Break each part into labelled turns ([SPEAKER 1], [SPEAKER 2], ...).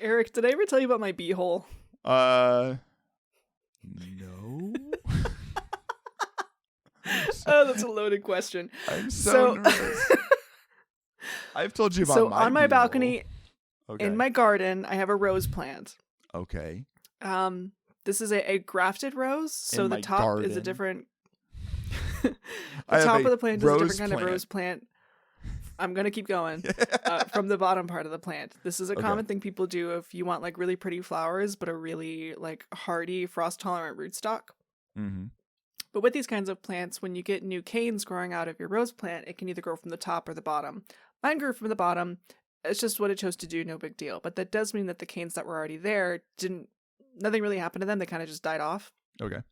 [SPEAKER 1] Eric, did I ever tell you about my beehole?
[SPEAKER 2] No.
[SPEAKER 1] Oh, that's a loaded question.
[SPEAKER 2] I'm so nervous. I've told you about
[SPEAKER 1] so
[SPEAKER 2] my
[SPEAKER 1] on my
[SPEAKER 2] beehole.
[SPEAKER 1] balcony
[SPEAKER 2] Okay.
[SPEAKER 1] in my garden, I have a rose plant.
[SPEAKER 2] Okay.
[SPEAKER 1] This is a grafted rose, so
[SPEAKER 2] In
[SPEAKER 1] the
[SPEAKER 2] my
[SPEAKER 1] top is a
[SPEAKER 2] garden.
[SPEAKER 1] different.
[SPEAKER 2] I
[SPEAKER 1] The
[SPEAKER 2] have
[SPEAKER 1] top
[SPEAKER 2] a
[SPEAKER 1] of the plant is a different
[SPEAKER 2] rose
[SPEAKER 1] kind of
[SPEAKER 2] plant.
[SPEAKER 1] rose plant. I'm gonna keep going. From the bottom part of the plant. This is a
[SPEAKER 2] Okay.
[SPEAKER 1] common thing people do if you want like really pretty flowers, but a really like hardy, frost tolerant rootstock.
[SPEAKER 2] Mm-hmm.
[SPEAKER 1] But with these kinds of plants, when you get new canes growing out of your rose plant, it can either grow from the top or the bottom. Mine grew from the bottom. It's just what it chose to do, no big deal. But that does mean that the canes that were already there nothing really happened to them. They kind of just died off.
[SPEAKER 2] Okay.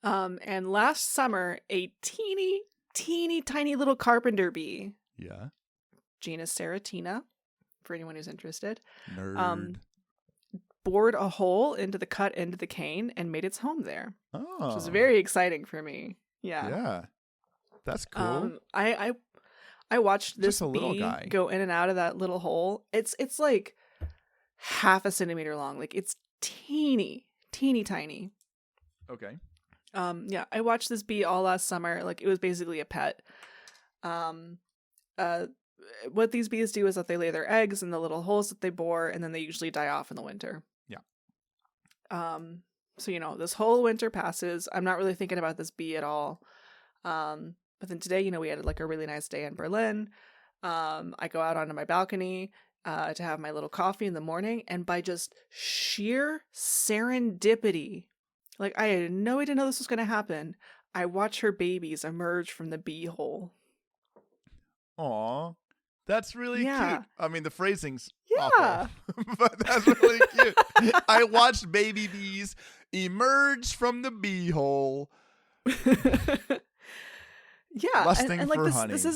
[SPEAKER 1] And last summer, a teeny tiny little carpenter bee,
[SPEAKER 2] Yeah.
[SPEAKER 1] genus Seratina, for anyone who's interested,
[SPEAKER 2] Nerd.
[SPEAKER 1] bored a hole into the cut end of the cane and made its home there,
[SPEAKER 2] Oh.
[SPEAKER 1] which was very exciting for me. Yeah.
[SPEAKER 2] Yeah. That's cool.
[SPEAKER 1] I watched this
[SPEAKER 2] Just a little
[SPEAKER 1] bee
[SPEAKER 2] guy.
[SPEAKER 1] go in and out of that little hole. It's like half a centimeter long. Like it's teeny tiny.
[SPEAKER 2] Okay.
[SPEAKER 1] Yeah, I watched this bee all last summer. Like it was basically a pet. What these bees do is that they lay their eggs in the little holes that they bore, and then they usually die off in the winter.
[SPEAKER 2] Yeah.
[SPEAKER 1] So this whole winter passes. I'm not really thinking about this bee at all. But then today, we had like a really nice day in Berlin. I go out onto my balcony to have my little coffee in the morning, and by just sheer serendipity, like I had no idea this was going to happen, I watch her babies emerge from the bee hole.
[SPEAKER 2] Aw. That's really
[SPEAKER 1] Yeah.
[SPEAKER 2] cute. I mean, the phrasing's
[SPEAKER 1] Yeah.
[SPEAKER 2] awful, but that's really cute. I watched baby bees emerge from the bee hole.
[SPEAKER 1] Yeah,
[SPEAKER 2] Lusting
[SPEAKER 1] and like
[SPEAKER 2] for
[SPEAKER 1] this
[SPEAKER 2] honey.
[SPEAKER 1] this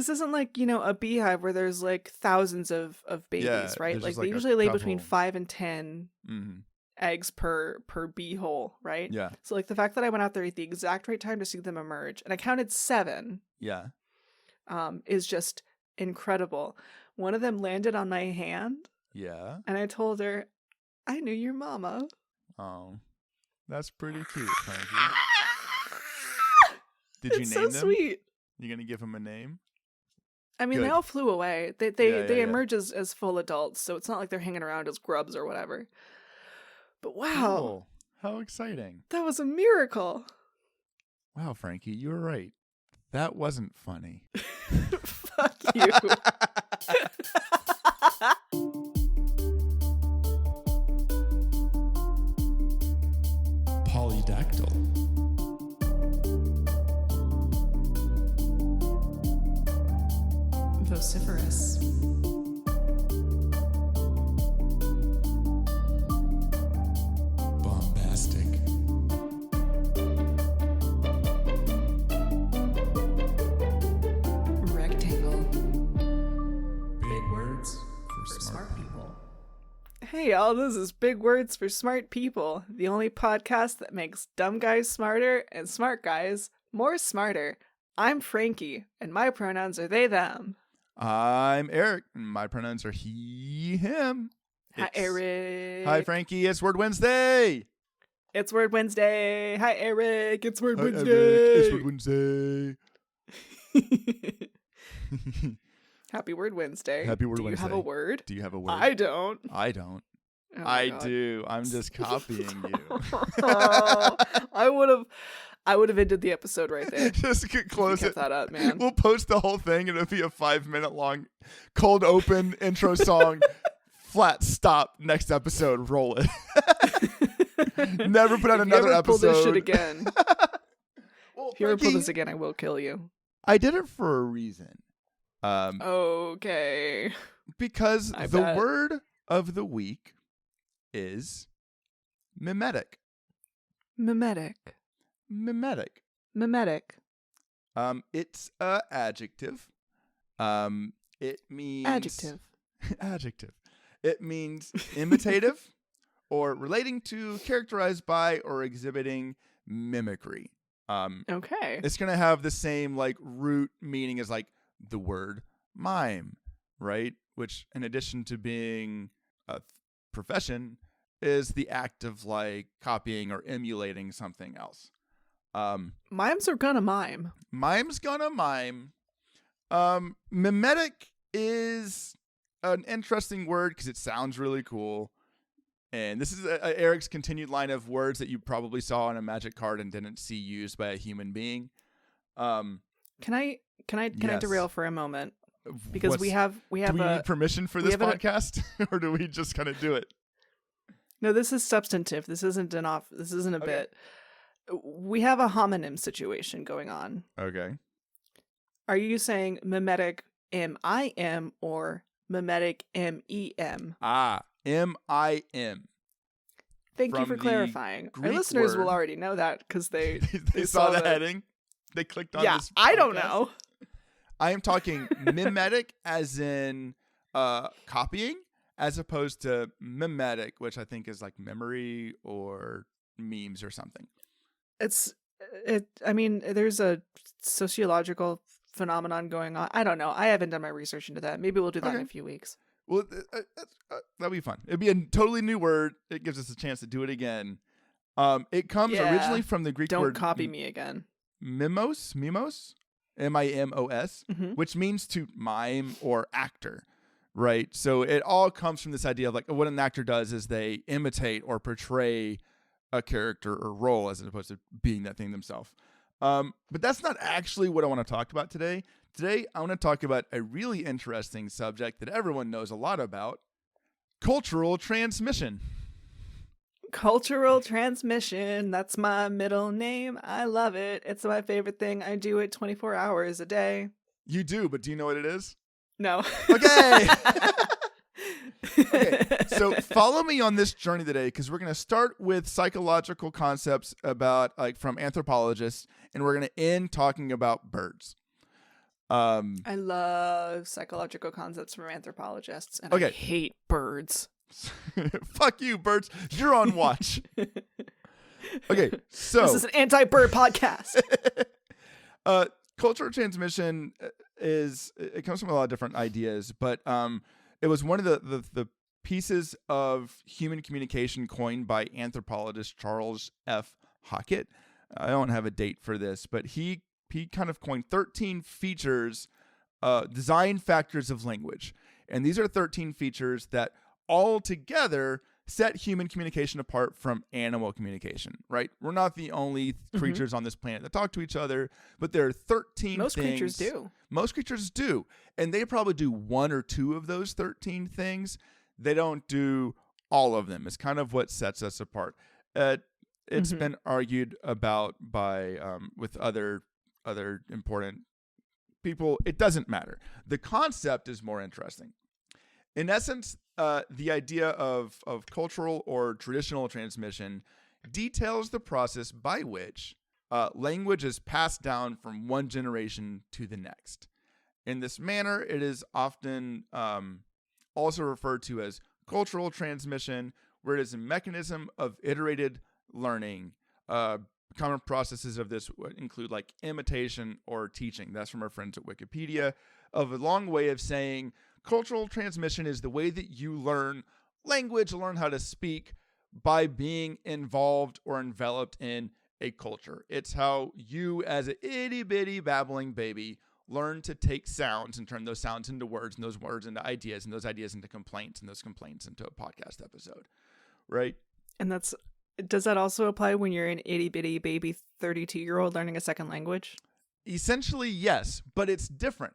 [SPEAKER 1] isn't like a beehive where there's like thousands of babies,
[SPEAKER 2] Yeah,
[SPEAKER 1] right?
[SPEAKER 2] there's
[SPEAKER 1] Like
[SPEAKER 2] just,
[SPEAKER 1] they
[SPEAKER 2] like, a
[SPEAKER 1] usually lay between
[SPEAKER 2] couple.
[SPEAKER 1] 5 and 10
[SPEAKER 2] Mm-hmm.
[SPEAKER 1] eggs per bee hole, right?
[SPEAKER 2] Yeah.
[SPEAKER 1] So like the fact that I went out there at the exact right time to see them emerge, and I counted 7,
[SPEAKER 2] Yeah.
[SPEAKER 1] is just incredible. One of them landed on my hand,
[SPEAKER 2] Yeah.
[SPEAKER 1] and I told her, "I knew your mama."
[SPEAKER 2] Oh, that's pretty cute, Frankie. Did you
[SPEAKER 1] It's
[SPEAKER 2] name
[SPEAKER 1] so
[SPEAKER 2] them?
[SPEAKER 1] sweet.
[SPEAKER 2] You gonna give them a name?
[SPEAKER 1] I mean,
[SPEAKER 2] Good.
[SPEAKER 1] they all flew away. They
[SPEAKER 2] Yeah.
[SPEAKER 1] emerge as full adults, so it's not like they're hanging around as grubs or whatever. But wow,
[SPEAKER 2] Cool. How exciting.
[SPEAKER 1] that was a miracle.
[SPEAKER 2] Wow, Frankie, you were right. That wasn't funny.
[SPEAKER 1] Fuck you.
[SPEAKER 3] Polydactyl.
[SPEAKER 1] Vociferous.
[SPEAKER 3] Bombastic.
[SPEAKER 1] Rectangle.
[SPEAKER 3] Big words for smart people.
[SPEAKER 1] Hey y'all, this is Big Words for Smart People, the only podcast that makes dumb guys smarter and smart guys more smarter. I'm Frankie, and my pronouns are they, them.
[SPEAKER 2] I'm Eric, and my pronouns are he, him.
[SPEAKER 1] Hi,
[SPEAKER 2] It's-
[SPEAKER 1] Eric.
[SPEAKER 2] Hi, Frankie. It's Word Wednesday.
[SPEAKER 1] It's Word Wednesday. Hi, Eric. It's Word
[SPEAKER 2] Hi,
[SPEAKER 1] Wednesday.
[SPEAKER 2] Eric. It's Word Wednesday.
[SPEAKER 1] Happy Word Wednesday.
[SPEAKER 2] Happy Word
[SPEAKER 1] Do you have a
[SPEAKER 2] Wednesday.
[SPEAKER 1] word?
[SPEAKER 2] Do you have a word?
[SPEAKER 1] I don't.
[SPEAKER 2] I don't.
[SPEAKER 1] Oh my
[SPEAKER 2] I
[SPEAKER 1] God.
[SPEAKER 2] do. I'm just copying you.
[SPEAKER 1] I would have ended the episode right there.
[SPEAKER 2] Just close
[SPEAKER 1] Kept
[SPEAKER 2] it.
[SPEAKER 1] that up, man.
[SPEAKER 2] We'll post the whole thing, and it'll be a 5-minute long cold open intro song. Flat stop. Next episode. Roll it. Never put out
[SPEAKER 1] If
[SPEAKER 2] another
[SPEAKER 1] you ever pull
[SPEAKER 2] episode.
[SPEAKER 1] this shit again,
[SPEAKER 2] Well,
[SPEAKER 1] if you ever pull
[SPEAKER 2] Frankie,
[SPEAKER 1] this again, I will kill you.
[SPEAKER 2] I did it for a reason.
[SPEAKER 1] Okay.
[SPEAKER 2] Because
[SPEAKER 1] I
[SPEAKER 2] the
[SPEAKER 1] bet.
[SPEAKER 2] word of the week is mimetic.
[SPEAKER 1] Mimetic.
[SPEAKER 2] Mimetic.
[SPEAKER 1] Mimetic.
[SPEAKER 2] It's a adjective. It means
[SPEAKER 1] Adjective.
[SPEAKER 2] Adjective. It means imitative or relating to, characterized by, or exhibiting mimicry.
[SPEAKER 1] Okay.
[SPEAKER 2] It's gonna have the same like root meaning as like the word mime, right? Which, in addition to being profession is the act of like copying or emulating something else.
[SPEAKER 1] Mimes are gonna mime.
[SPEAKER 2] Mime's gonna mime. Mimetic is an interesting word because it sounds really cool. And this is Eric's continued line of words that you probably saw on a magic card and didn't see used by a human being.
[SPEAKER 1] Can I
[SPEAKER 2] Yes.
[SPEAKER 1] derail for a moment? Because
[SPEAKER 2] Do
[SPEAKER 1] we
[SPEAKER 2] we need permission for this podcast, or do we just kind of do it?
[SPEAKER 1] No, this is substantive. This isn't a
[SPEAKER 2] Okay.
[SPEAKER 1] bit. We have a homonym situation going on.
[SPEAKER 2] Okay.
[SPEAKER 1] Are you saying mimetic M-I-M or mimetic M-E-M?
[SPEAKER 2] M-I-M.
[SPEAKER 1] Thank you
[SPEAKER 2] From
[SPEAKER 1] for
[SPEAKER 2] the
[SPEAKER 1] clarifying. Our
[SPEAKER 2] Greek
[SPEAKER 1] listeners
[SPEAKER 2] word.
[SPEAKER 1] will already know that because they
[SPEAKER 2] They saw the heading. They clicked on
[SPEAKER 1] Yeah,
[SPEAKER 2] this.
[SPEAKER 1] I don't
[SPEAKER 2] podcast.
[SPEAKER 1] know.
[SPEAKER 2] I am talking mimetic as in copying, as opposed to mimetic, which I think is like memory or memes or something.
[SPEAKER 1] I mean, there's a sociological phenomenon going on. I don't know. I haven't done my research into that. Maybe we'll do that in
[SPEAKER 2] Okay.
[SPEAKER 1] a few weeks.
[SPEAKER 2] Well, that'll be fun. It'd be a totally new word. It gives us a chance to do it again. It comes
[SPEAKER 1] Yeah.
[SPEAKER 2] originally from the Greek
[SPEAKER 1] Don't
[SPEAKER 2] word
[SPEAKER 1] copy me again.
[SPEAKER 2] mimos, M-I-M-O-S,
[SPEAKER 1] Mhm.
[SPEAKER 2] which means to mime or actor, right? So it all comes from this idea of like what an actor does is they imitate or portray a character or role as opposed to being that thing themselves. But that's not actually what I want to talk about today. Today, I want to talk about a really interesting subject that everyone knows a lot about: cultural transmission.
[SPEAKER 1] Cultural transmission. That's my middle name. I love it. It's my favorite thing. I do it 24 hours a day.
[SPEAKER 2] You do, but do you know what it is?
[SPEAKER 1] No.
[SPEAKER 2] Okay. Okay, so follow me on this journey today because we're going to start with psychological concepts about like from anthropologists, and we're going to end talking about birds.
[SPEAKER 1] I love psychological concepts from anthropologists, and
[SPEAKER 2] Okay.
[SPEAKER 1] I hate birds.
[SPEAKER 2] Fuck you, birds. You're on watch. Okay, so
[SPEAKER 1] This is an anti-bird podcast.
[SPEAKER 2] cultural transmission it comes from a lot of different ideas, but it was one of the pieces of human communication coined by anthropologist Charles F. Hockett. I don't have a date for this, but he kind of coined 13 features, design factors of language. And these are 13 features that all together set human communication apart from animal communication, right? We're not the only creatures on this planet that talk to each other, but there are 13
[SPEAKER 1] Most
[SPEAKER 2] things.
[SPEAKER 1] creatures do.
[SPEAKER 2] Most creatures do. And they probably do one or two of those 13 things. They don't do all of them. It's kind of what sets us apart. It's been argued about by with other important people. It doesn't matter. The concept is more interesting. In essence, the idea of cultural or traditional transmission details the process by which language is passed down from one generation to the next. In this manner, it is often also referred to as cultural transmission, where it is a mechanism of iterated learning. Common processes of this would include like imitation or teaching. That's from our friends at Wikipedia, of a long way of saying cultural transmission is the way that you learn language, learn how to speak by being involved or enveloped in a culture. It's how you, as an itty bitty babbling baby, learn to take sounds and turn those sounds into words, and those words into ideas, and those ideas into complaints, and those complaints into a podcast episode, right?
[SPEAKER 1] And does that also apply when you're an itty bitty baby 32-year-old learning a second language?
[SPEAKER 2] Essentially, yes, but it's different.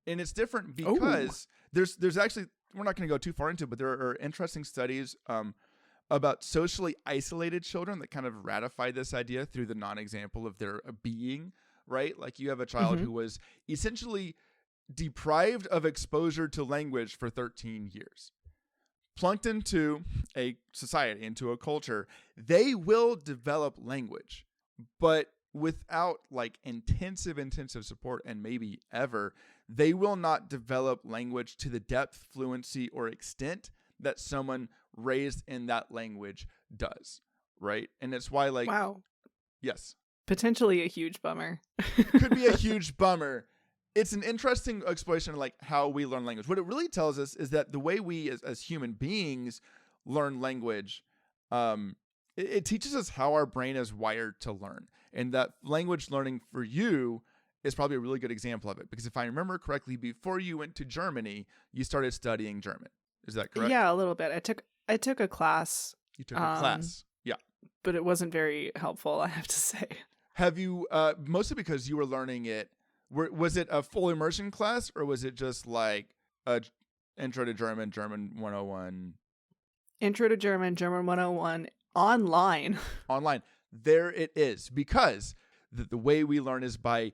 [SPEAKER 2] And it's different because there's actually, we're not going to go too far into it, but there are interesting studies about socially isolated children that kind of ratify this idea through the non-example of their being, right? Like you have a child who was essentially deprived of exposure to language for 13 years. Plunked into a society, into a culture, they will develop language, but without like intensive support, and maybe ever, they will not develop language to the depth, fluency, or extent that someone raised in that language does, right? And it's why, like,
[SPEAKER 1] Wow.
[SPEAKER 2] yes,
[SPEAKER 1] Potentially a huge bummer.
[SPEAKER 2] could be a huge bummer. it's an interesting exploration of like how we learn language. What it really tells us is that the way we as human beings learn language, it teaches us how our brain is wired to learn. And that language learning for you is probably a really good example of it. Because if I remember correctly, before you went to Germany, you started studying German. Is that correct?
[SPEAKER 1] Yeah, a little bit. I took a class.
[SPEAKER 2] You took a class. Yeah.
[SPEAKER 1] But it wasn't very helpful, I have to say.
[SPEAKER 2] Have you, mostly because you were learning it, was it a full immersion class or was it just like a intro to German, German 101?
[SPEAKER 1] Intro to German, German 101, online.
[SPEAKER 2] Online. There it is. Because the way we learn is by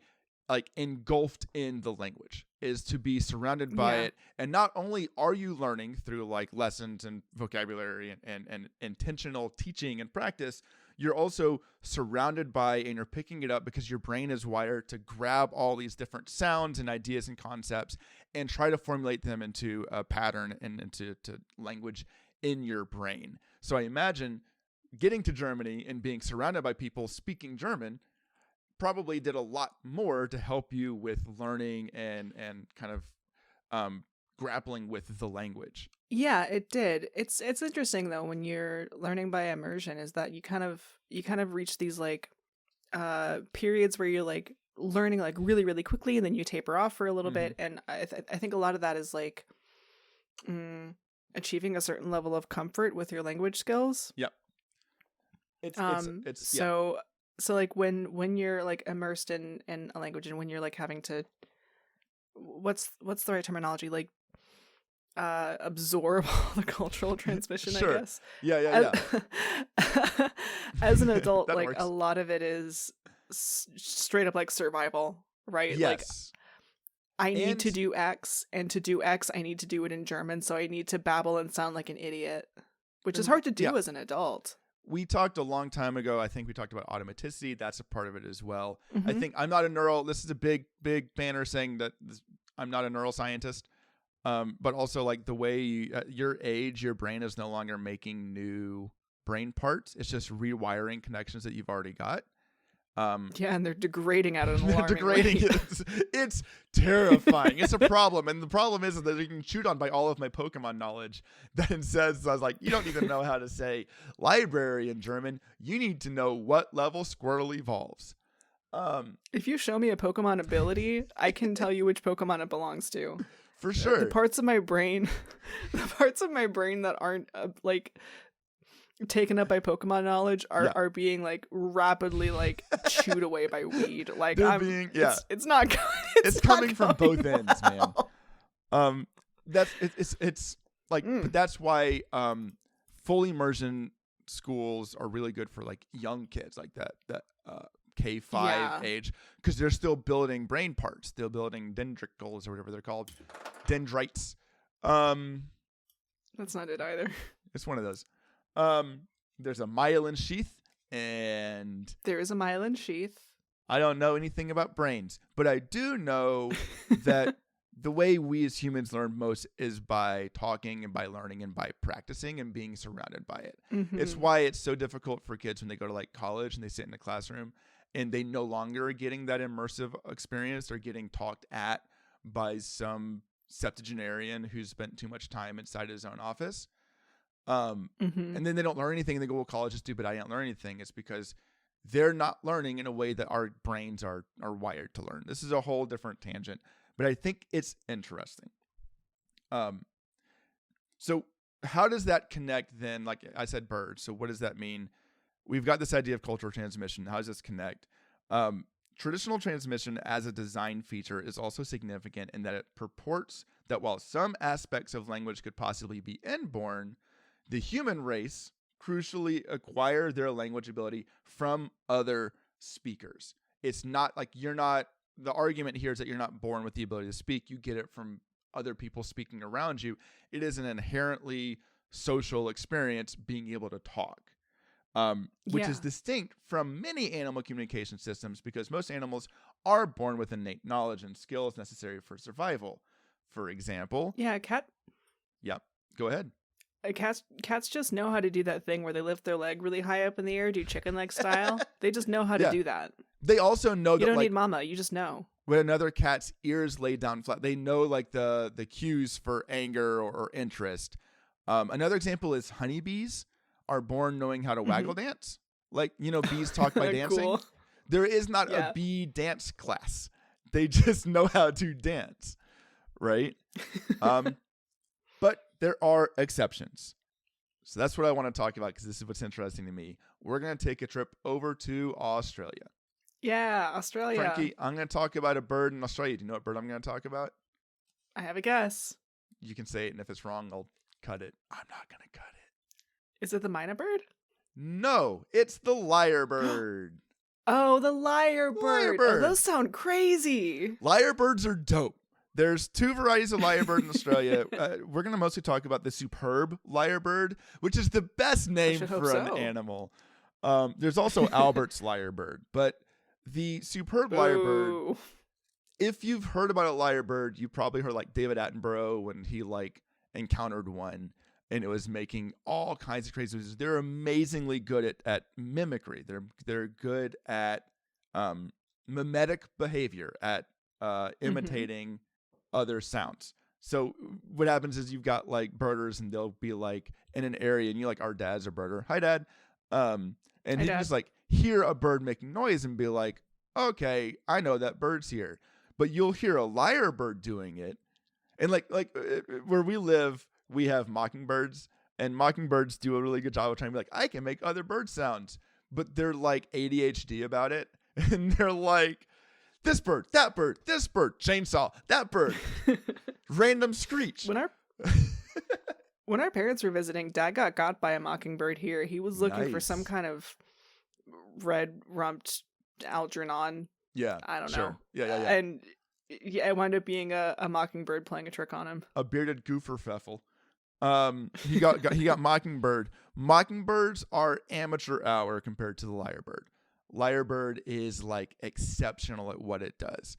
[SPEAKER 2] like engulfed in the language, is to be surrounded by it. And not only are you learning through like lessons and vocabulary and intentional teaching and practice, you're also surrounded by and you're picking it up because your brain is wired to grab all these different sounds and ideas and concepts and try to formulate them into a pattern and into language in your brain. So I imagine getting to Germany and being surrounded by people speaking German probably did a lot more to help you with learning and kind of grappling with the language.
[SPEAKER 1] Yeah, it did. It's interesting though when you're learning by immersion is that you kind of reach these like periods where you're like learning like really really quickly and then you taper off for a little bit, and I think a lot of that is like achieving a certain level of comfort with your language skills.
[SPEAKER 2] Yep.
[SPEAKER 1] So like when you're like immersed in a language and when you're like having to what's the right terminology, like absorb all the cultural transmission,
[SPEAKER 2] sure.
[SPEAKER 1] I guess.
[SPEAKER 2] Yeah.
[SPEAKER 1] As an adult, like
[SPEAKER 2] works.
[SPEAKER 1] a lot of it is straight up like survival, right?
[SPEAKER 2] Yes.
[SPEAKER 1] Like I need to do X, and to do X, I need to do it in German, so I need to babble and sound like an idiot, which is hard to do as an adult.
[SPEAKER 2] We talked a long time ago. I think we talked about automaticity. That's a part of it as well. I think I'm not a neural. This is a big banner saying that I'm not a neuroscientist. But also like the way at your age, your brain is no longer making new brain parts. It's just rewiring connections that you've already got.
[SPEAKER 1] Yeah, and they're degrading at an alarming
[SPEAKER 2] degrading.
[SPEAKER 1] rate.
[SPEAKER 2] It's terrifying. It's a problem. And the problem is that you can chewed on by all of my Pokemon knowledge that says, I was like, you don't even know how to say library in German. You need to know what level Squirtle evolves.
[SPEAKER 1] If you show me a Pokemon ability, I can tell you which Pokemon it belongs to.
[SPEAKER 2] For sure.
[SPEAKER 1] The parts of my brain that aren't like taken up by Pokemon knowledge are being like rapidly like chewed away by weed. Like it's not good.
[SPEAKER 2] It's coming from both ends, man. It's like but that's why full immersion schools are really good for like young kids like that K5 age, because they're still building brain parts, still building dendricles or whatever they're called, dendrites.
[SPEAKER 1] That's not it either.
[SPEAKER 2] It's one of those. There's a myelin sheath, and
[SPEAKER 1] there is a myelin sheath.
[SPEAKER 2] I don't know anything about brains, but I do know that the way we as humans learn most is by talking and by learning and by practicing and being surrounded by it. It's why it's so difficult for kids when they go to like college and they sit in a classroom and they no longer are getting that immersive experience. They're getting talked at by some septuagenarian who's spent too much time inside his own office. And then they don't learn anything and they go, well, college is stupid, I didn't learn anything. It's because they're not learning in a way that our brains are wired to learn. This is a whole different tangent, but I think it's interesting. So how does that connect then? Like I said, birds. So what does that mean? We've got this idea of cultural transmission. How does this connect? Traditional transmission as a design feature is also significant in that it purports that while some aspects of language could possibly be inborn, the human race crucially acquire their language ability from other speakers. It's not like the argument here is that you're not born with the ability to speak. You get it from other people speaking around you. It is an inherently social experience being able to talk, which is distinct from many animal communication systems because most animals are born with innate knowledge and skills necessary for survival. For example.
[SPEAKER 1] Yeah, a cat.
[SPEAKER 2] Yeah, go ahead.
[SPEAKER 1] Cats just know how to do that thing where they lift their leg really high up in the air, do chicken leg style. They just know how to do that.
[SPEAKER 2] They also know
[SPEAKER 1] you don't need mama. You just know.
[SPEAKER 2] when another cat's ears lay down flat. They know like the cues for anger or interest. Another example is honeybees are born knowing how to waggle dance. Like, bees talk by dancing.
[SPEAKER 1] Cool.
[SPEAKER 2] There is not a bee dance class. They just know how to dance, right? But there are exceptions. So that's what I want to talk about because this is what's interesting to me. We're going to take a trip over to Australia.
[SPEAKER 1] Yeah, Australia.
[SPEAKER 2] Frankie, I'm going to talk about a bird in Australia. Do you know what bird I'm going to talk about?
[SPEAKER 1] I have a guess.
[SPEAKER 2] You can say it, and if it's wrong, I'll cut it. I'm not going to cut it.
[SPEAKER 1] Is it the myna bird?
[SPEAKER 2] No, it's the lyrebird.
[SPEAKER 1] Oh, the lyrebird. Oh, those sound crazy.
[SPEAKER 2] Lyrebirds are dope. There's two varieties of lyrebird in Australia. We're going to mostly talk about the superb lyrebird, which is the best name for an animal. There's also Albert's lyrebird, but the superb lyrebird, if you've heard about a lyrebird, you've probably heard like David Attenborough when he like encountered one and it was making all kinds of crazy noises. They're amazingly good at mimicry. They're good at mimetic behavior, at imitating other sounds. So what happens is you've got like birders and they'll be like in an area and you like, our dad's a birder. Hi, Dad. And he just like hear a bird making noise and be like, okay, I know that bird's here. But you'll hear a lyrebird doing it. And like where we live, we have mockingbirds, and mockingbirds do a really good job of trying to be like, I can make other bird sounds, but they're like ADHD about it. And they're like, this bird, that bird, this bird, chainsaw, that bird, random screech.
[SPEAKER 1] When our parents were visiting, Dad got by a mockingbird here. He was looking for some kind of red-rumped Algernon.
[SPEAKER 2] Yeah,
[SPEAKER 1] I don't
[SPEAKER 2] know. Yeah.
[SPEAKER 1] And it wound up being a mockingbird playing a trick on him.
[SPEAKER 2] A bearded goofer pfeffel. He got mockingbird. Mockingbirds are amateur hour compared to the lyrebird. Lyrebird is like exceptional at what it does,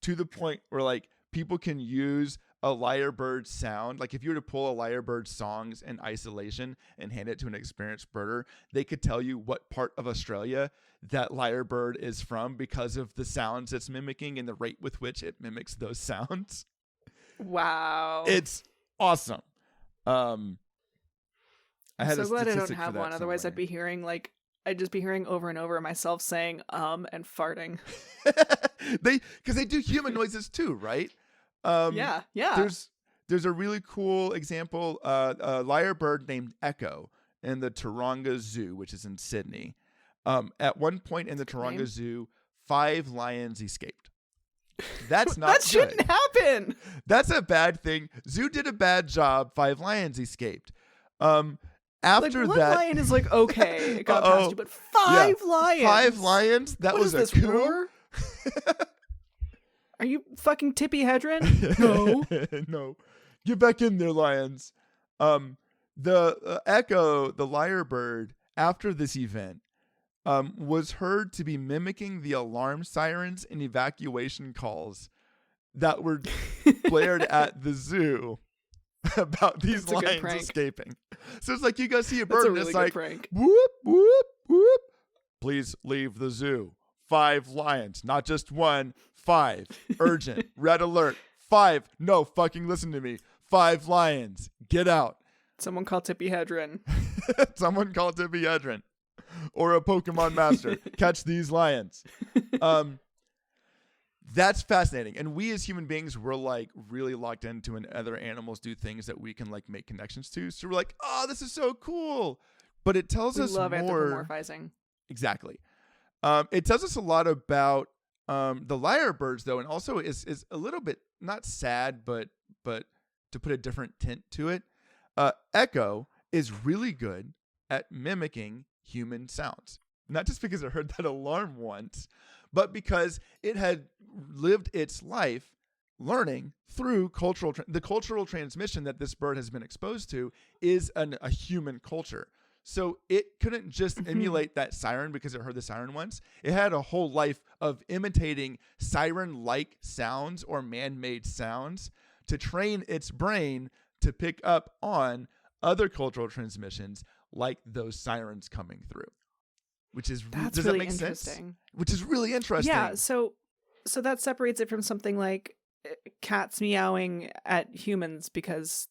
[SPEAKER 2] to the point where like people can use a lyrebird sound. Like if you were to pull a lyrebird songs in isolation and hand it to an experienced birder, they could tell you what part of Australia that lyrebird is from because of the sounds it's mimicking and the rate with which it mimics those sounds.
[SPEAKER 1] Wow.
[SPEAKER 2] It's awesome. I had
[SPEAKER 1] so
[SPEAKER 2] a
[SPEAKER 1] glad I don't
[SPEAKER 2] statistic
[SPEAKER 1] have
[SPEAKER 2] for that
[SPEAKER 1] one. Otherwise
[SPEAKER 2] somewhere.
[SPEAKER 1] I'd just be hearing over and over myself saying and farting.
[SPEAKER 2] Because they do human noises too, right?
[SPEAKER 1] Yeah.
[SPEAKER 2] There's a really cool example, a lyrebird named Echo in the Taronga Zoo, which is in Sydney. At one point in the Taronga Zoo, 5 lions escaped. That's not
[SPEAKER 1] that shouldn't happen.
[SPEAKER 2] That's a bad thing. Zoo did a bad job. 5 lions escaped. After
[SPEAKER 1] one
[SPEAKER 2] that,
[SPEAKER 1] lion is like, okay, it got past you, but 5 lions.
[SPEAKER 2] 5 lions? That
[SPEAKER 1] what
[SPEAKER 2] was
[SPEAKER 1] is
[SPEAKER 2] a
[SPEAKER 1] this,
[SPEAKER 2] coup?
[SPEAKER 1] war? Are you fucking Tippy Hedren? No.
[SPEAKER 2] No. Get back in there, lions. The Echo, the lyrebird, after this event, was heard to be mimicking the alarm sirens and evacuation calls that were blared at the zoo about these lions escaping. So it's like you go see a bird and it's like,
[SPEAKER 1] prank.
[SPEAKER 2] Whoop, whoop, whoop. Please leave the zoo. 5 lions, not just 1, 5. Urgent, red alert. 5, no, fucking listen to me. 5 lions, get out.
[SPEAKER 1] Someone call Tippy Hedren.
[SPEAKER 2] Someone call Tippy Hedren. Or a Pokemon master. Catch these lions. That's fascinating. And we as human beings, we're like really locked into when other animals do things that we can like make connections to. So we're like, oh, this is so cool. But it tells us
[SPEAKER 1] love
[SPEAKER 2] more.
[SPEAKER 1] Anthropomorphizing.
[SPEAKER 2] Exactly. It tells us a lot about the lyrebirds, though, and also is a little bit not sad, but to put a different tint to it. Echo is really good at mimicking human sounds. Not just because it heard that alarm once, but because it had lived its life learning through the cultural transmission that this bird has been exposed to is a human culture. So it couldn't just emulate that siren because it heard the siren once. It had a whole life of imitating siren-like sounds or man-made sounds to train its brain to pick up on other cultural transmissions like those sirens coming through. Which is
[SPEAKER 1] That's
[SPEAKER 2] does
[SPEAKER 1] really
[SPEAKER 2] that make
[SPEAKER 1] interesting.
[SPEAKER 2] sense? Which is really interesting.
[SPEAKER 1] Yeah, so So that separates it from something like cats meowing at humans because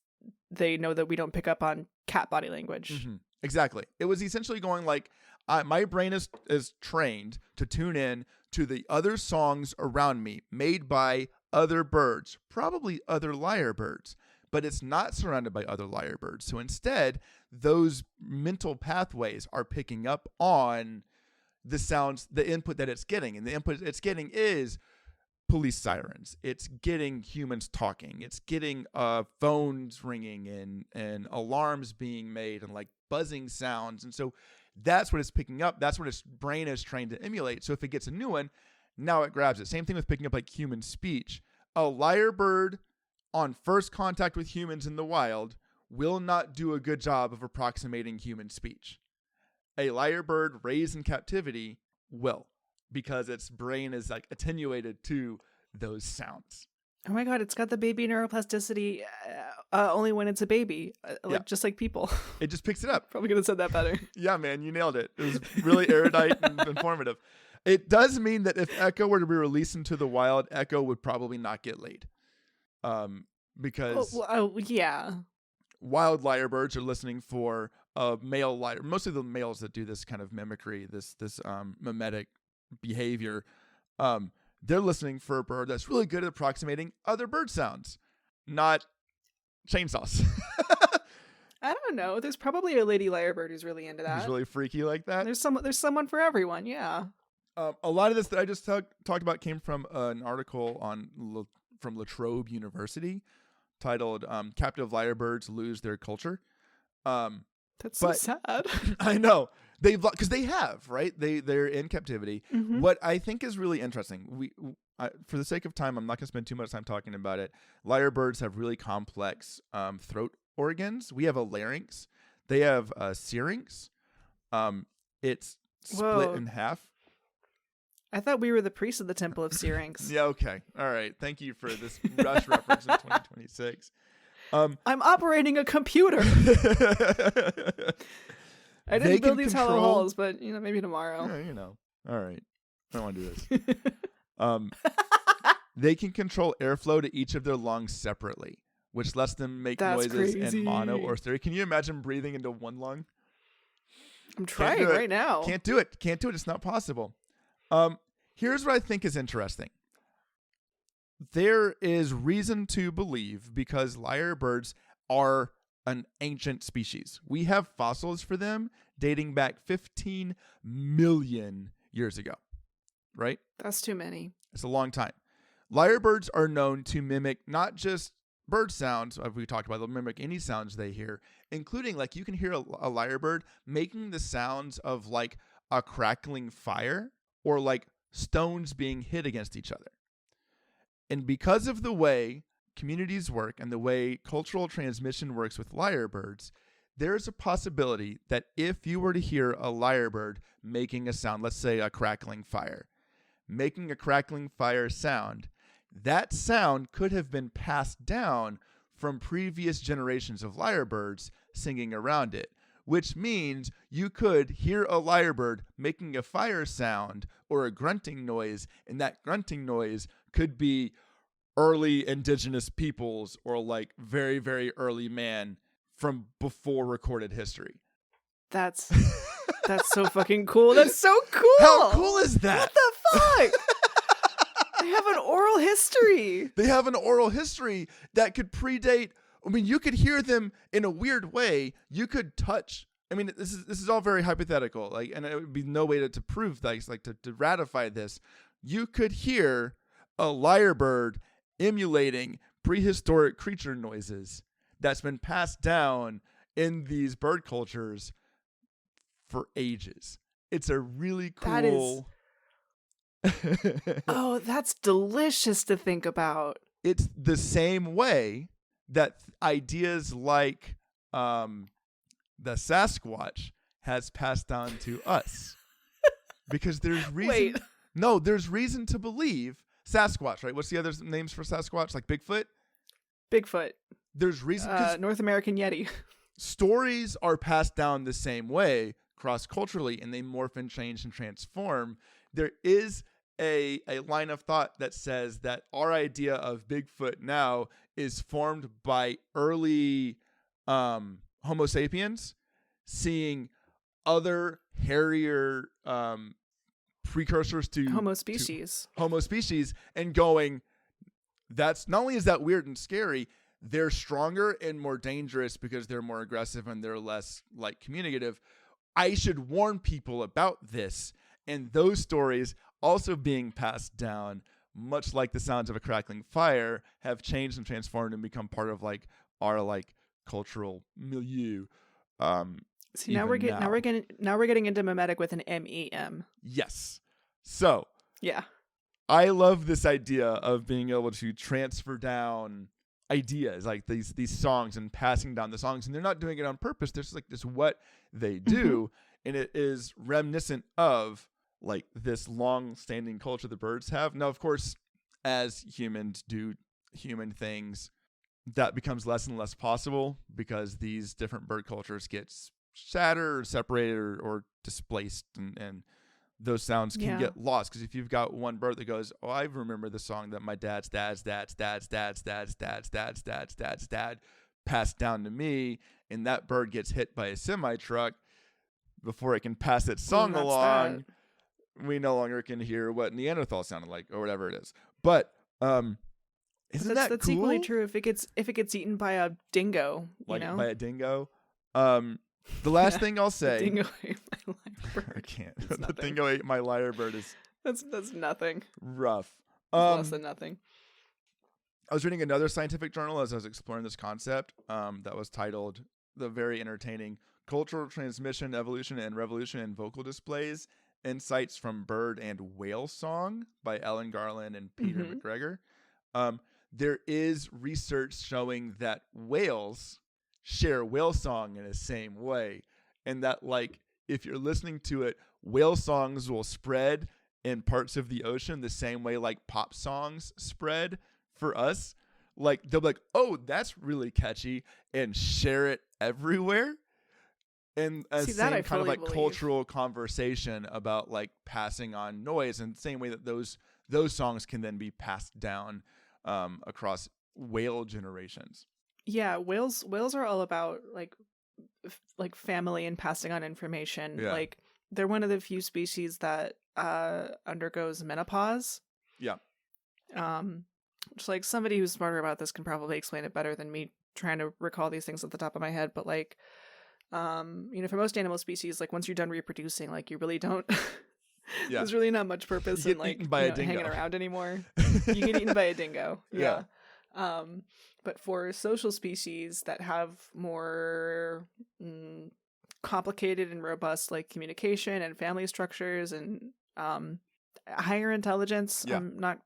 [SPEAKER 1] they know that we don't pick up on cat body language.
[SPEAKER 2] Mm-hmm. Exactly. It was essentially going like, my brain is trained to tune in to the other songs around me made by other birds, probably other lyrebirds, but it's not surrounded by other lyrebirds. So instead, those mental pathways are picking up on the sounds, the input that it's getting. And the input it's getting is police sirens. It's getting humans talking. It's getting phones ringing and alarms being made and like buzzing sounds. And so that's what it's picking up. That's what its brain is trying to emulate. So if it gets a new one, now it grabs it. Same thing with picking up like human speech. A lyrebird on first contact with humans in the wild will not do a good job of approximating human speech. A lyrebird raised in captivity will, because its brain is like attenuated to those sounds.
[SPEAKER 1] Oh my God, it's got the baby neuroplasticity only when it's a baby, just like people.
[SPEAKER 2] It just picks it up.
[SPEAKER 1] Probably could have said that better.
[SPEAKER 2] Yeah, man, you nailed it. It was really erudite and informative. It does mean that if Echo were to be released into the wild, Echo would probably not get laid. Because
[SPEAKER 1] yeah,
[SPEAKER 2] wild lyrebirds are listening for male lyre. Mostly the males that do this kind of mimicry, this mimetic behavior. They're listening for a bird that's really good at approximating other bird sounds, not chainsaws.
[SPEAKER 1] I don't know. There's probably a lady lyrebird who's really into that.
[SPEAKER 2] Who's really freaky like that.
[SPEAKER 1] There's someone for everyone. Yeah.
[SPEAKER 2] A lot of this that I just talked about came from an article from La Trobe University titled "Captive Lyrebirds Lose Their Culture."
[SPEAKER 1] That's so sad.
[SPEAKER 2] I know. Because they have, right? They're in captivity.
[SPEAKER 1] Mm-hmm.
[SPEAKER 2] What I think is really interesting, for the sake of time, I'm not going to spend too much time talking about it. Lyrebirds have really complex throat organs. We have a larynx. They have a syrinx. It's split in half.
[SPEAKER 1] I thought we were the priests of the Temple of Syrinx.
[SPEAKER 2] Yeah, okay. All right. Thank you for this Rush reference in 2026.
[SPEAKER 1] I'm operating a computer. I didn't build these hollow holes, but maybe tomorrow.
[SPEAKER 2] Yeah, all right. I don't want to do this. They can control airflow to each of their lungs separately, which lets them make noises in mono or stereo. Can you imagine breathing into one lung?
[SPEAKER 1] I'm trying right now.
[SPEAKER 2] Can't do it. It's not possible. Here's what I think is interesting. There is reason to believe, because lyrebirds are an ancient species. We have fossils for them dating back 15 million years ago, right?
[SPEAKER 1] That's too many.
[SPEAKER 2] It's a long time. Lyrebirds are known to mimic not just bird sounds, as we talked about, they'll mimic any sounds they hear, including like you can hear a lyrebird making the sounds of like a crackling fire or like stones being hit against each other. And because of the way communities work and the way cultural transmission works with lyrebirds, there is a possibility that if you were to hear a lyrebird making a sound, let's say a crackling fire, making a crackling fire sound, that sound could have been passed down from previous generations of lyrebirds singing around it, which means you could hear a lyrebird making a fire sound or a grunting noise, and that grunting noise could be early indigenous peoples or like very, very early man from before recorded history.
[SPEAKER 1] That's so fucking cool. That's so cool.
[SPEAKER 2] How cool is that?
[SPEAKER 1] What the fuck? They have an oral history.
[SPEAKER 2] They have an oral history that could predate. I mean, you could hear them in a weird way. You could touch. I mean, this is all very hypothetical. Like, and it would be no way to prove that, like to ratify this. You could hear a lyrebird emulating prehistoric creature noises that's been passed down in these bird cultures for ages. It's a really cool.
[SPEAKER 1] Oh, that's delicious to think about.
[SPEAKER 2] It's the same way that ideas like the Sasquatch has passed down to us. Because there's reason.
[SPEAKER 1] Wait.
[SPEAKER 2] No, there's reason to believe Sasquatch, right? What's the other names for Sasquatch? Like Bigfoot?
[SPEAKER 1] Bigfoot.
[SPEAKER 2] There's reason.
[SPEAKER 1] North American Yeti.
[SPEAKER 2] Stories are passed down the same way cross-culturally, and they morph and change and transform. There is a line of thought that says that our idea of Bigfoot now is formed by early Homo sapiens seeing other hairier precursors to
[SPEAKER 1] Homo species.
[SPEAKER 2] And going, that's not only is that weird and scary, they're stronger and more dangerous because they're more aggressive and they're less like communicative. I should warn people about this. And those stories also being passed down, much like the sounds of a crackling fire, have changed and transformed and become part of like our like cultural milieu.
[SPEAKER 1] See, now we're getting into mimetic with an MEM.
[SPEAKER 2] Yes. So
[SPEAKER 1] yeah,
[SPEAKER 2] I love this idea of being able to transfer down ideas like these songs and passing down the songs, and they're not doing it on purpose. There's like this what they do, and it is reminiscent of like this long-standing culture the birds have. Now, of course, as humans do human things, that becomes less and less possible because these different bird cultures get shattered or separated or displaced, and those sounds can get lost. Because if you've got one bird that goes, oh, I remember the song that my dad's dad passed down to me, and that bird gets hit by a semi-truck before it can pass its song along, we no longer can hear what Neanderthal sounded like or whatever it is. But isn't that
[SPEAKER 1] that's
[SPEAKER 2] cool?
[SPEAKER 1] equally true if it gets eaten by a dingo,
[SPEAKER 2] like
[SPEAKER 1] you know?
[SPEAKER 2] by a dingo. The last thing I'll say,
[SPEAKER 1] the dingo ate my lyrebird.
[SPEAKER 2] I can't. The dingo ate my lyrebird is
[SPEAKER 1] that's nothing.
[SPEAKER 2] Rough.
[SPEAKER 1] Less than nothing.
[SPEAKER 2] I was reading another scientific journal as I was exploring this concept that was titled "The Very Entertaining Cultural Transmission, Evolution, and Revolution in Vocal Displays: Insights from Bird and Whale Song" by Ellen Garland and Peter McGregor. There is research showing that whales share whale song in the same way, and that like if you're listening to it, whale songs will spread in parts of the ocean the same way like pop songs spread for us. Like they'll be like, oh, that's really catchy, and share it everywhere. And a same kind of like cultural conversation about like passing on noise, and the same way that those songs can then be passed down across whale generations.
[SPEAKER 1] Yeah, whales are all about like family and passing on information.
[SPEAKER 2] Yeah.
[SPEAKER 1] Like they're one of the few species that undergoes menopause.
[SPEAKER 2] Yeah.
[SPEAKER 1] Which like somebody who's smarter about this can probably explain it better than me trying to recall these things at the top of my head. But like, you know, for most animal species, like once you're done reproducing, like you really don't. There's really not much purpose in like hanging around anymore. You get eaten by a dingo. Yeah. But for social species that have more complicated and robust like communication and family structures and higher intelligence, I'm not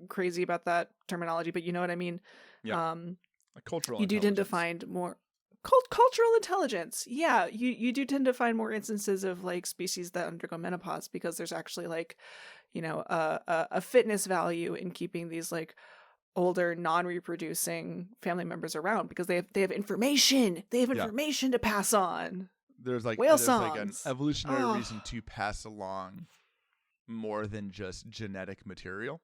[SPEAKER 1] crazy about that terminology, but you know what I mean.
[SPEAKER 2] Like cultural.
[SPEAKER 1] You do tend to find more cultural intelligence. Yeah, you do tend to find more instances of like species that undergo menopause because there's actually like, you know, a fitness value in keeping these like older non-reproducing family members around because they have information. They have information to pass on.
[SPEAKER 2] There's like
[SPEAKER 1] whale
[SPEAKER 2] songs. Like an evolutionary reason to pass along more than just genetic material.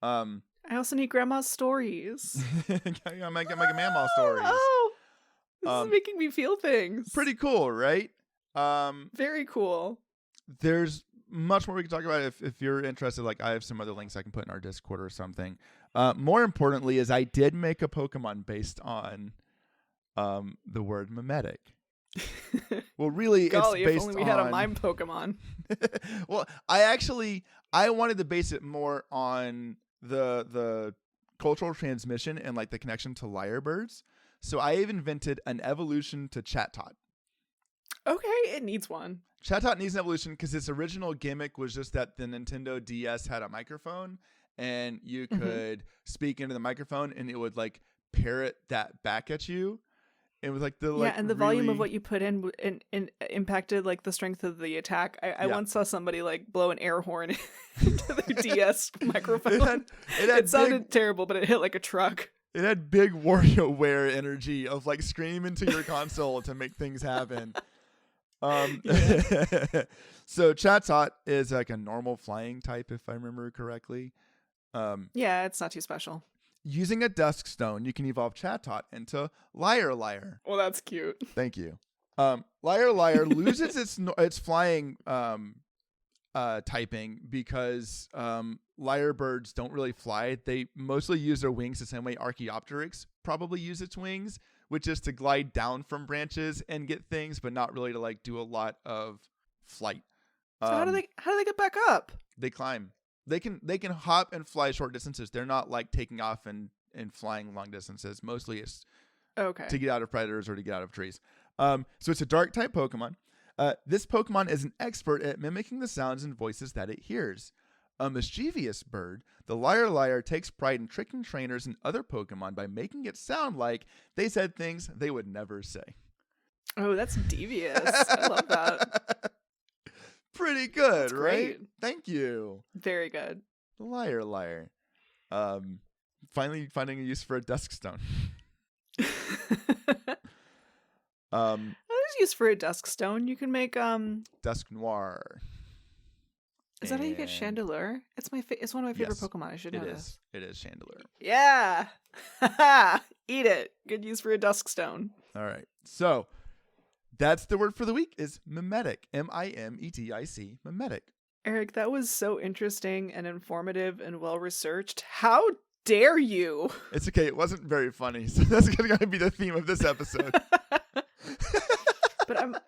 [SPEAKER 1] I also need grandma's stories.
[SPEAKER 2] I might get my grandma stories.
[SPEAKER 1] Oh, this is making me feel things.
[SPEAKER 2] Pretty cool, right?
[SPEAKER 1] Very cool.
[SPEAKER 2] There's much more we can talk about if you're interested. Like I have some other links I can put in our Discord or something. More importantly is I did make a Pokemon based on the word mimetic. Well, really,
[SPEAKER 1] golly,
[SPEAKER 2] it's based
[SPEAKER 1] if only we had a mime Pokemon.
[SPEAKER 2] Well, I wanted to base it more on the cultural transmission and like the connection to lyrebirds. So I have invented an evolution to Chatot.
[SPEAKER 1] Okay, it needs one.
[SPEAKER 2] Chatot needs an evolution because its original gimmick was just that the Nintendo DS had a microphone and you could speak into the microphone and it would like parrot that back at you. It was like the
[SPEAKER 1] and the volume of what you put in impacted like the strength of the attack. I once saw somebody like blow an air horn into the DS microphone. It sounded terrible, but it hit like a truck.
[SPEAKER 2] It had big WarioWare energy of like scream into your console to make things happen. Um, so Chatot is like a normal flying type, if I remember correctly.
[SPEAKER 1] Yeah, it's not too special.
[SPEAKER 2] Using a dusk stone, you can evolve Chatot into Liarlyre.
[SPEAKER 1] Well, that's cute.
[SPEAKER 2] Thank you. Liarlyre loses its flying typing because lyrebirds don't really fly. They mostly use their wings the same way Archaeopteryx probably use its wings, which is to glide down from branches and get things, but not really to like do a lot of flight.
[SPEAKER 1] So how do they get back up?
[SPEAKER 2] They climb. They can hop and fly short distances. They're not like taking off and flying long distances. Mostly it's to get out of predators or to get out of trees. So it's a dark type Pokemon. This Pokemon is an expert at mimicking the sounds and voices that it hears. A mischievous bird, the Liarlyre takes pride in tricking trainers and other Pokemon by making it sound like they said things they would never say.
[SPEAKER 1] Oh, that's devious. I love that.
[SPEAKER 2] Pretty good,
[SPEAKER 1] That's
[SPEAKER 2] right?
[SPEAKER 1] great.
[SPEAKER 2] Thank you.
[SPEAKER 1] Very good.
[SPEAKER 2] The Liarlyre. Finally finding a use for a dusk stone.
[SPEAKER 1] There's use for a dusk stone. You can make
[SPEAKER 2] Dusk Noir.
[SPEAKER 1] Is that how you get Chandelure? It's it's one of my favorite
[SPEAKER 2] Yes,
[SPEAKER 1] Pokemon. I should know this.
[SPEAKER 2] It is Chandelure.
[SPEAKER 1] Yeah. Eat it. Good use for a dusk stone.
[SPEAKER 2] All right. So that's the word for the week is mimetic. Mimetic. Mimetic.
[SPEAKER 1] Eric, that was so interesting and informative and well researched. How dare you?
[SPEAKER 2] It's okay. It wasn't very funny. So that's going to be the theme of this episode.
[SPEAKER 1] But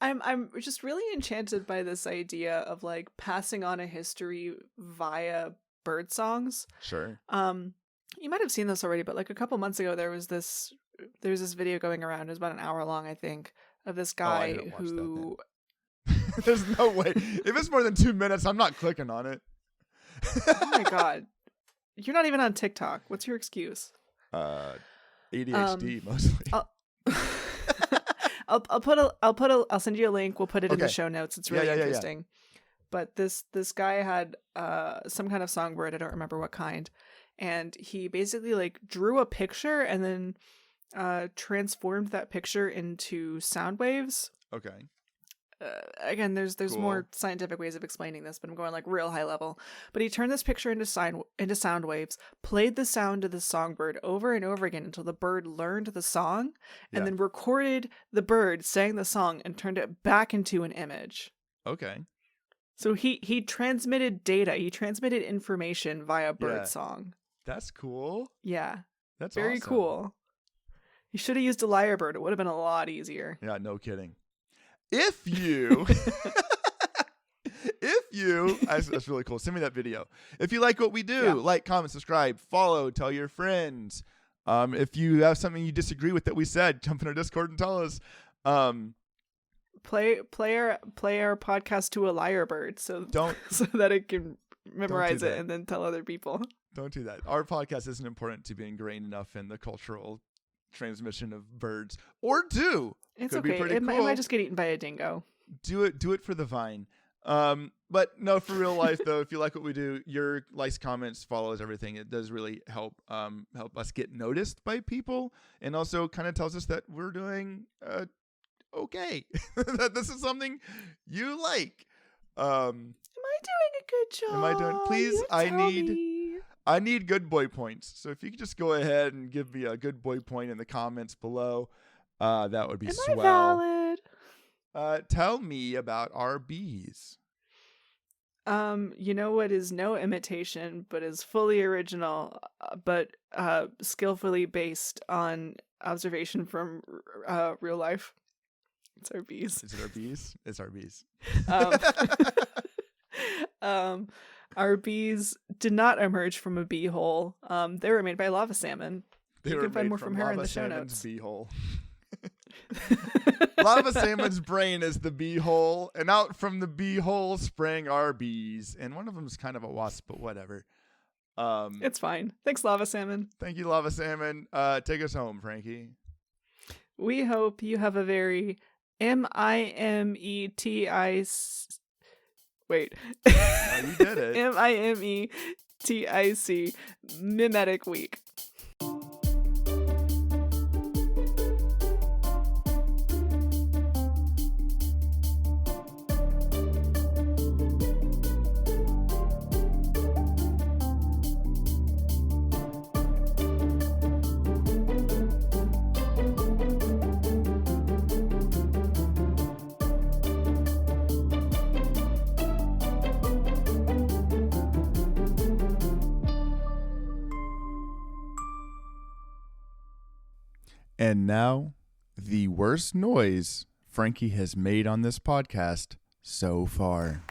[SPEAKER 1] I'm just really enchanted by this idea of like passing on a history via bird songs.
[SPEAKER 2] Sure.
[SPEAKER 1] You might have seen this already, but like a couple months ago there was this video going around. It was about an hour long, I think, of this guy who
[SPEAKER 2] There's no way. If it's more than 2 minutes, I'm not clicking on it.
[SPEAKER 1] Oh my god. You're not even on TikTok. What's your excuse?
[SPEAKER 2] ADHD mostly.
[SPEAKER 1] I'll send you a link. We'll put it in the show notes. It's really interesting. But this guy had some kind of songbird. I don't remember what kind. And he basically like drew a picture and then transformed that picture into sound waves.
[SPEAKER 2] Okay.
[SPEAKER 1] Again, there's
[SPEAKER 2] Cool.
[SPEAKER 1] more scientific ways of explaining this, but I'm going like real high level. But he turned this picture into sound waves, played the sound of the songbird over and over again until the bird learned the song, and then recorded the bird saying the song and turned it back into an image.
[SPEAKER 2] Okay.
[SPEAKER 1] So he transmitted data. He transmitted information via bird
[SPEAKER 2] Yeah.
[SPEAKER 1] song.
[SPEAKER 2] That's cool.
[SPEAKER 1] Yeah.
[SPEAKER 2] That's
[SPEAKER 1] very
[SPEAKER 2] awesome.
[SPEAKER 1] cool. You should have used a lyrebird. It would have been a lot easier.
[SPEAKER 2] Yeah, no kidding. If you, that's really cool. Send me that video. If you like what we do, like, comment, subscribe, follow, tell your friends. If you have something you disagree with that we said, jump in our Discord and tell us.
[SPEAKER 1] Play our podcast to a lyrebird so that it can memorize it and then tell other people.
[SPEAKER 2] Don't do that. Our podcast isn't important to be ingrained enough in the cultural transmission of birds. Or do.
[SPEAKER 1] It's
[SPEAKER 2] Could
[SPEAKER 1] okay.
[SPEAKER 2] be pretty
[SPEAKER 1] It
[SPEAKER 2] cool.
[SPEAKER 1] might just get eaten by a dingo.
[SPEAKER 2] Do it for the vine. But no, for real life though, if you like what we do, your likes, comments, follows, everything, it does really help us get noticed by people, and also kind of tells us that we're doing okay. That this is something you like.
[SPEAKER 1] Am I doing a good job?
[SPEAKER 2] Am I doing? Please,
[SPEAKER 1] You tell me.
[SPEAKER 2] I need good boy points. So if you could just go ahead and give me a good boy point in the comments below, that would be swell.
[SPEAKER 1] Am I valid?
[SPEAKER 2] Tell me about our bees.
[SPEAKER 1] You know what is no imitation, but is fully original, but skillfully based on observation from real life. It's our bees.
[SPEAKER 2] Is it our bees? It's our bees.
[SPEAKER 1] Our bees did not emerge from a bee hole. They were made by lava salmon. You can find more from her in the show notes.
[SPEAKER 2] Bee hole. Lava salmon's brain is the bee hole, and out from the bee hole sprang our bees. And one of them is kind of a wasp, but whatever.
[SPEAKER 1] It's fine. Thanks, lava salmon.
[SPEAKER 2] Thank you, lava salmon. Take us home, Frankie.
[SPEAKER 1] We hope you have a very Wait.
[SPEAKER 2] Oh, you did it.
[SPEAKER 1] MIMETIC mimetic week.
[SPEAKER 2] And now, the worst noise Frankie has made on this podcast so far.